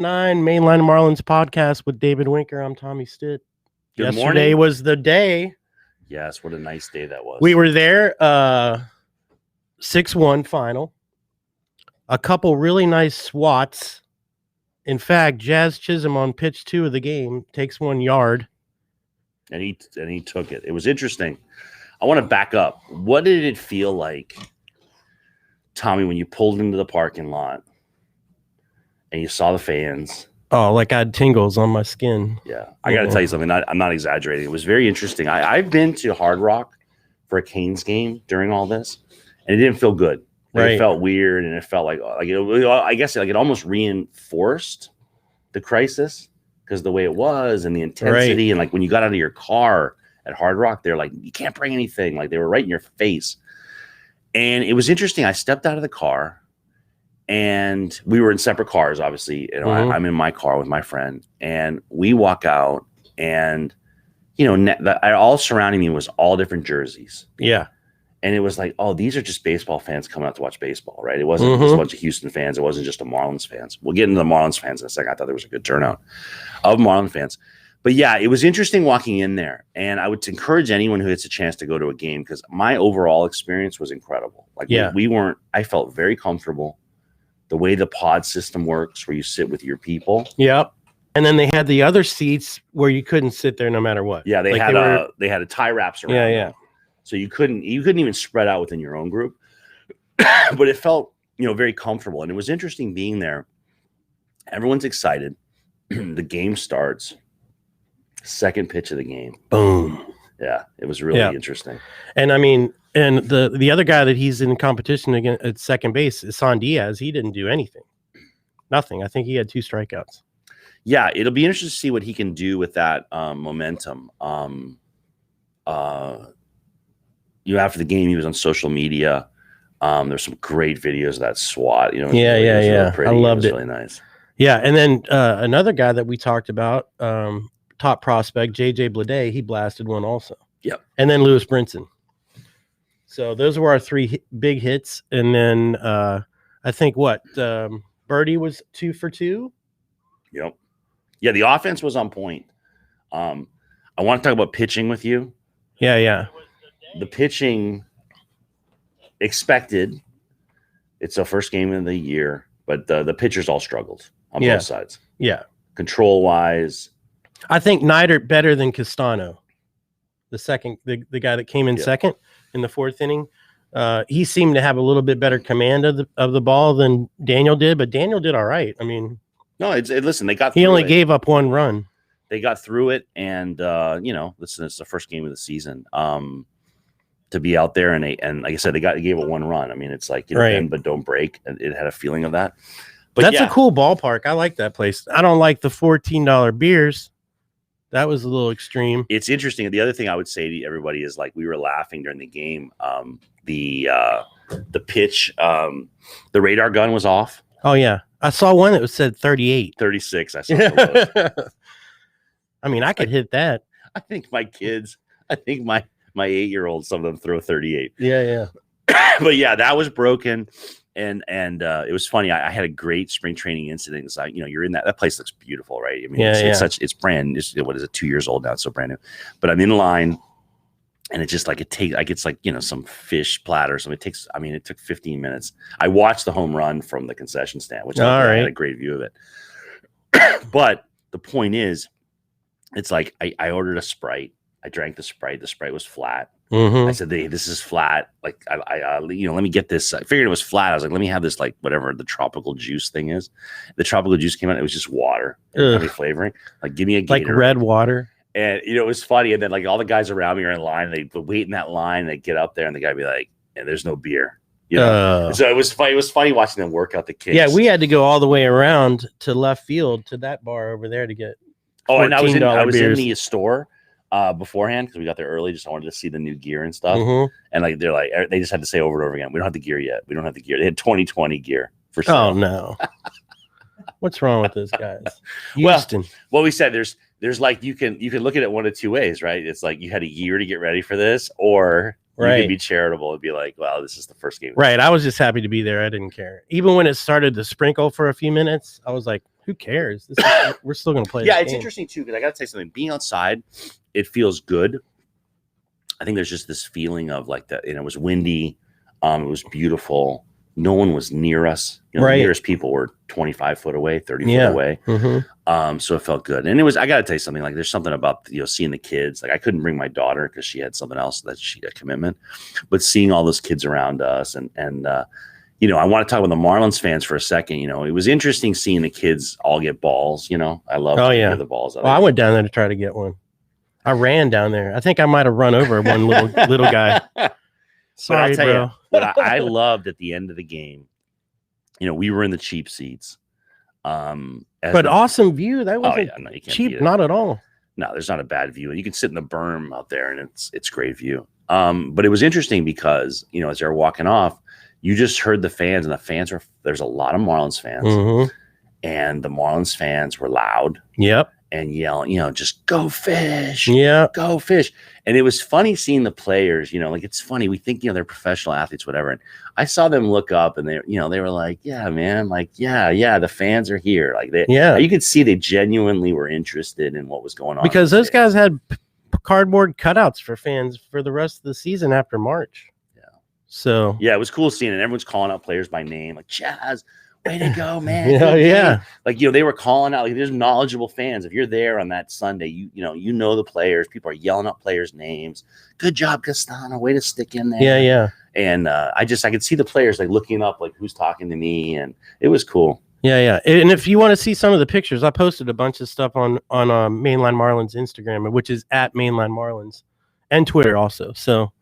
Mainline Marlins podcast with David Winker. I'm Tommy Stitt. Good Yesterday morning. was the day. Yes, what a nice day that was. We were there, 6-1 final. A couple really nice swats. In fact, Jazz Chisholm on pitch 2 of the game takes 1 yard. And he took it. It was interesting. I want to back up. What did it feel like, Tommy, when you pulled into the parking lot and you saw the fans? Oh, like I had tingles on my skin. Yeah. I got to tell you something. I'm not exaggerating. It was very interesting. I've been to Hard Rock for a Canes game during all this, and it didn't feel good. Right. It felt weird, and it felt like I guess it almost reinforced the crisis because the way it was and the intensity. Right. And like when you got out of your car at Hard Rock, they're like, you can't bring anything. Like they were right in your face. And it was interesting. I stepped out of the car, and we were in separate cars, obviously. You know, I'm in my car with my friend, and we walk out, and all surrounding me was all different jerseys. Yeah. And it was like, oh, these are just baseball fans coming out to watch baseball, right? It wasn't just a bunch of Houston fans. It wasn't just a Marlins fans. We'll get into the Marlins fans in a second. I thought there was a good turnout of Marlins fans. But yeah, it was interesting walking in there. And I would encourage anyone who gets a chance to go to a game because my overall experience was incredible. Like I felt very comfortable. The way the pod system works where you sit with your people. Yep. And then they had the other seats where you couldn't sit there no matter what. Yeah, they had a tie wraps around. Yeah. So you couldn't even spread out within your own group. But it felt, very comfortable. And it was interesting being there. Everyone's excited. The game starts. Second pitch of the game. Boom. Yeah, it was really interesting. And I mean, and the other guy that he's in competition against at second base is San Diaz. He didn't do anything. Nothing. I think he had 2 strikeouts. Yeah, it'll be interesting to see what he can do with that momentum. After the game, he was on social media. There's some great videos of that SWAT. Yeah. Really I loved it. Really nice. Yeah, and then another guy that we talked about, top prospect JJ Bleday, he blasted one also. Yep. And then Lewis Brinson. So those were our 3 big hits, and then I think Birdie was 2 for 2. Yep. Yeah, the offense was on point. I want to talk about pitching with you. Yeah. The pitching expected. It's the first game of the year, but the pitchers all struggled on both sides. Yeah. Control wise. I think Neidert better than Castano. The guy that came in second in the 4th inning. He seemed to have a little bit better command of the ball than Daniel did, but Daniel did all right. I mean, no, listen, they got. He only gave up 1 run. They got through it, and listen, it's the first game of the season. To be out there and like I said, they gave it 1 run. I mean, it's like bend but don't break. And it had a feeling of that. But that's a cool ballpark. I like that place. I don't like the $14 beers. That was a little extreme. It's interesting. The other thing I would say to everybody is like we were laughing during the game. The pitch, the radar gun was off. Oh yeah, I saw one that said 38, 36. I saw. I mean, I could hit that. I think my 8-year-olds, some of them throw 38. Yeah. But yeah, that was broken. And it was funny. I had a great spring training incident. It's like, you're in that place looks beautiful, right? I mean, it's brand. What is it? 2 years old now. It's so brand new. But I'm in line, and it's just like it's like some fish platter. So it took 15 minutes. I watched the home run from the concession stand, which I had a great view of it. But the point is, it's like I ordered a Sprite. I drank the Sprite. The Sprite was flat. I said, "Hey, this is flat. Like, let me get this." I figured it was flat. I was like, "Let me have this, like, whatever the tropical juice thing is." The tropical juice came out. It was just water. It didn't have any flavoring. Like, give me a Gatorade. Like red water. And it was funny. And then like all the guys around me are in line. They wait in that line. They get up there, and the guy be like, "And there's no beer." So it was funny. It was funny watching them work out the kinks. Yeah, we had to go all the way around to left field to that bar over there to get. Oh, and I was in the store beforehand because we got there early. Just wanted to see the new gear and stuff. And like they just had to say over and over again, "We don't have the gear yet. We don't have the gear." They had 2020 gear for sale. Oh no! What's wrong with those guys? Houston. Well, we said there's like you can look at it one of 2 ways, right? It's like you had a year to get ready for this, or you can be charitable and be like, "Well, this is the first game." Right. I was just happy to be there. I didn't care. Even when it started to sprinkle for a few minutes, I was like, who cares? We're still going to play. Yeah, it's interesting too, because I got to tell you something. Being outside, it feels good. I think there's just this feeling of like that. It was windy. It was beautiful. No one was near us. The nearest people were 25 foot away, 30 foot away. Mm-hmm. So it felt good. And I got to tell you something, like there's something about, seeing the kids. Like I couldn't bring my daughter because she had something else that she had commitment, but seeing all those kids around us and I want to talk about the Marlins fans for a second. It was interesting seeing the kids all get balls. I love the balls. I went down there to try to get one. I ran down there. I think I might have run over one little guy. Sorry, but I'll tell bro. you, what I loved at the end of the game, we were in the cheap seats. But awesome view. That wasn't cheap, not at all. No, there's not a bad view. You can sit in the berm out there, and it's great view. But it was interesting because, as they were walking off, you just heard the fans, and there's a lot of Marlins fans, and the Marlins fans were loud. Yep. And yelling, just go fish. Yeah. Go fish. And it was funny seeing the players, like it's funny. We think, they're professional athletes, whatever. And I saw them look up and they were like, yeah, man, like, yeah, the fans are here. Like you could see they genuinely were interested in what was going on. Because those guys had cardboard cutouts for fans for the rest of the season after March. Yeah. So, yeah, it was cool seeing it. Everyone's calling out players by name, like Chaz. Way to go, man. Yeah. Like, they were calling out, like, there's knowledgeable fans. If you're there on that Sunday, you know the players. People are yelling out players' names. Good job, Castano. Way to stick in there. Yeah. And I could see the players like looking up, like, who's talking to me, and it was cool. Yeah. And if you want to see some of the pictures, I posted a bunch of stuff on Mainline Marlins Instagram, which is at Mainline Marlins, and Twitter also. So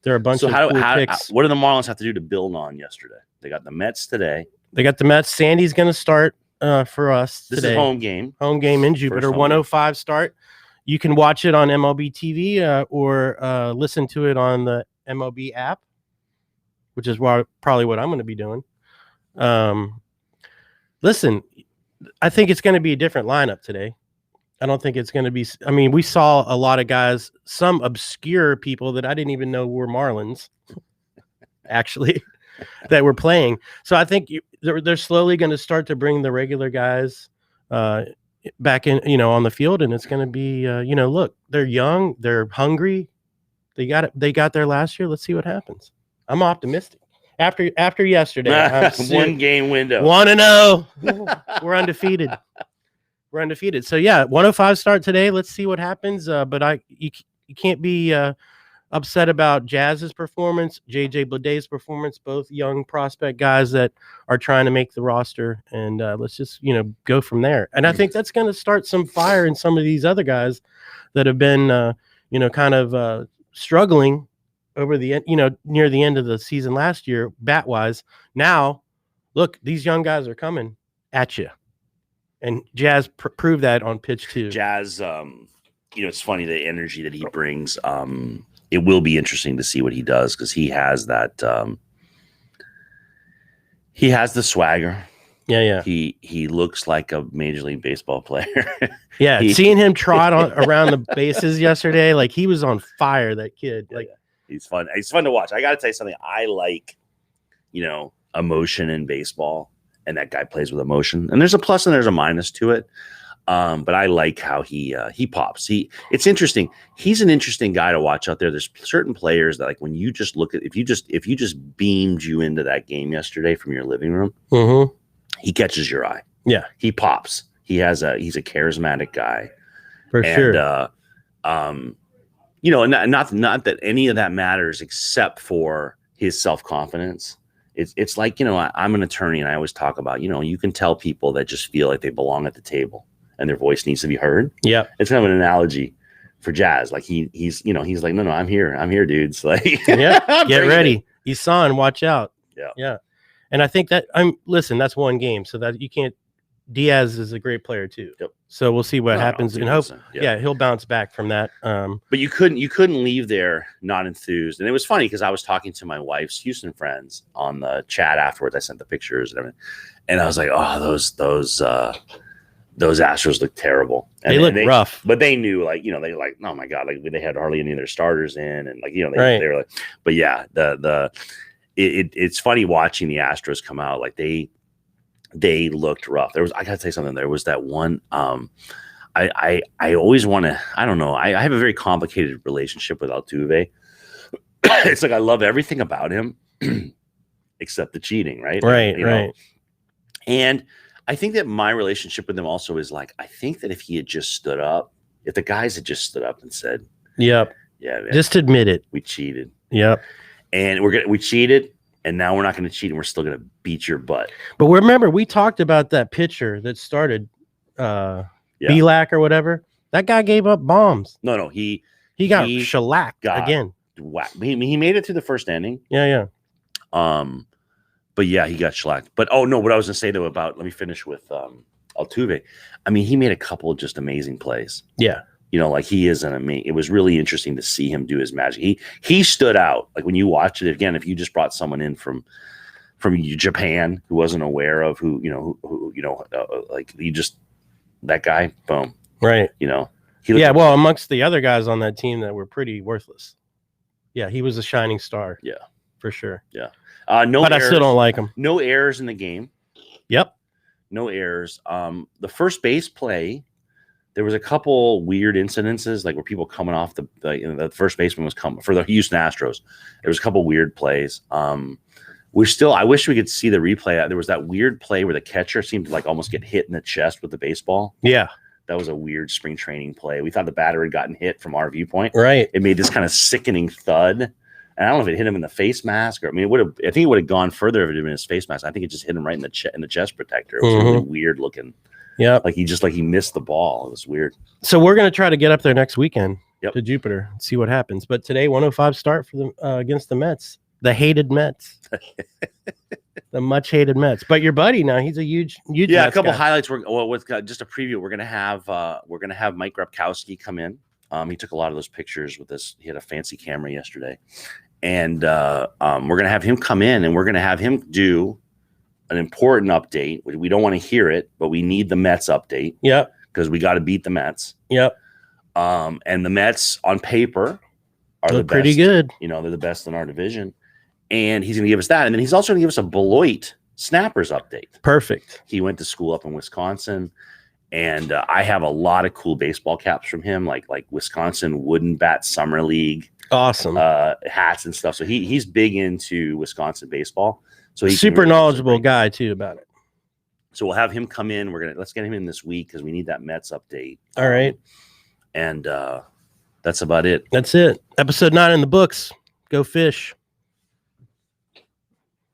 there are a bunch of cool pics. What do the Marlins have to do to build on yesterday? They got the Mets today. They got the Mets. Sandy's going to start for us today. This is home game. Home game in Jupiter. 1:05 start. You can watch it on MLB TV or listen to it on the MLB app, which is probably what I'm going to be doing. Listen, I think it's going to be a different lineup today. I don't think it's going to be. I mean, we saw a lot of guys, some obscure people that I didn't even know were Marlins, actually, that were playing. So I think they're slowly going to start to bring the regular guys back in, on the field, and it's going to be, look, they're young, they're hungry, they got there last year. Let's see what happens. I'm optimistic. After yesterday, I'm 1 game window, 1-0. We're undefeated. We're undefeated. So yeah, 1:05 start today. Let's see what happens. But you can't be upset about Jazz's performance, JJ Bleday's performance, both young prospect guys that are trying to make the roster, and let's just go from there. And I think that's going to start some fire in some of these other guys that have been kind of struggling over the near the end of the season last year, bat wise. Now, look, these young guys are coming at you, and Jazz proved that on pitch 2. Jazz, it's funny the energy that he brings. It will be interesting to see what he does because he has that. He has the swagger. Yeah. He looks like a Major League Baseball player. Yeah, seeing him trot around the bases yesterday, like he was on fire. That kid, like he's fun. He's fun to watch. I got to tell you something. I like, emotion in baseball, and that guy plays with emotion. And there's a plus and there's a minus to it. But I like how he pops. It's interesting. He's an interesting guy to watch out there. There's certain players that, like, when you just look at, if you just beamed you into that game yesterday from your living room, he catches your eye. Yeah, he pops. He's a charismatic guy for sure. And not that any of that matters except for his self-confidence. It's like, I'm an attorney, and I always talk about, you can tell people that just feel like they belong at the table and their voice needs to be heard. Yeah. It's kind of an analogy for Jazz. Like he's like, no, I'm here, dudes. Like, yeah, get ready. Isan, watch out. Yeah. Yeah. And I think that that's one game. So that you can't, Diaz is a great player too. Yep. So we'll see what happens, and hope. Yeah, he'll bounce back from that. But you couldn't leave there not enthused. And it was funny because I was talking to my wife's Houston friends on the chat afterwards. I sent the pictures and everything, and I was like, "Oh, those Astros look terrible. And they look rough." But they knew, like, they were like, "Oh my god!" Like they had hardly any of their starters in, and like they were like. But yeah, it's funny watching the Astros come out. Like they looked rough. I gotta say something. There was that one. I always want to. I don't know. I have a very complicated relationship with Altuve. It's like I love everything about him, except the cheating, right? Right, you right. know? And I think that my relationship with him also is like, I think that if he had just stood up, if the guys had just stood up and said, "Yep, yeah, man, just admit it, we cheated. Yep, and we cheated." And now we're not going to cheat, and we're still going to beat your butt. But remember, we talked about that pitcher that started Belak or whatever. That guy gave up bombs. No, he got shellacked again. He made it through the first inning. Yeah. But yeah, he got shellacked. But what I was going to say though let me finish with Altuve. I mean, he made a couple of just amazing plays. Yeah. Like he is it was really interesting to see him do his magic. He stood out. Like when you watch it again, if you just brought someone in from Japan who wasn't aware of like you just, that guy, boom. Right. Well, amongst the other guys on that team that were pretty worthless. Yeah. He was a shining star. Yeah, for sure. Yeah. But errors. I still don't like him. No errors in the game. Yep. No errors. The first base play, there was a couple weird incidences, like where people coming off the first baseman was coming for the Houston Astros. There was a couple weird plays. I wish we could see the replay. There was that weird play where the catcher seemed to like almost get hit in the chest with the baseball. Yeah. That was a weird spring training play. We thought the batter had gotten hit from our viewpoint. Right. It made this kind of sickening thud. And I don't know if it hit him in the face mask I think it would have gone further if it had been his face mask. I think it just hit him right in the chest protector. It was really weird looking. Yeah, like he missed the ball. It was weird. So we're gonna try to get up there next weekend to Jupiter and see what happens. But today, 105 start for the against the Mets, the hated Mets, the much hated Mets. But your buddy now, he's a huge Mets a couple guy. highlights. With just a preview, we're gonna have Mike Grabkowski come in. He took a lot of those pictures with this. He had a fancy camera yesterday, and we're gonna have him come in, and we're gonna have him do an important update. We don't want to hear it, but we need the Mets update. Yep. Because we got to beat the Mets. Yep. And the Mets on paper are the best. Pretty good. They're the best in our division. And he's going to give us that. And then he's also going to give us a Beloit Snappers update. Perfect. He went to school up in Wisconsin. And I have a lot of cool baseball caps from him, like Wisconsin Wooden Bat Summer League. Awesome. Hats and stuff. So he's big into Wisconsin baseball. So he's super knowledgeable guy too about it. So we'll have him come in. Let's get him in this week because we need that Mets update. All right. And that's about it. That's it. Episode 9 in the books. Go Fish.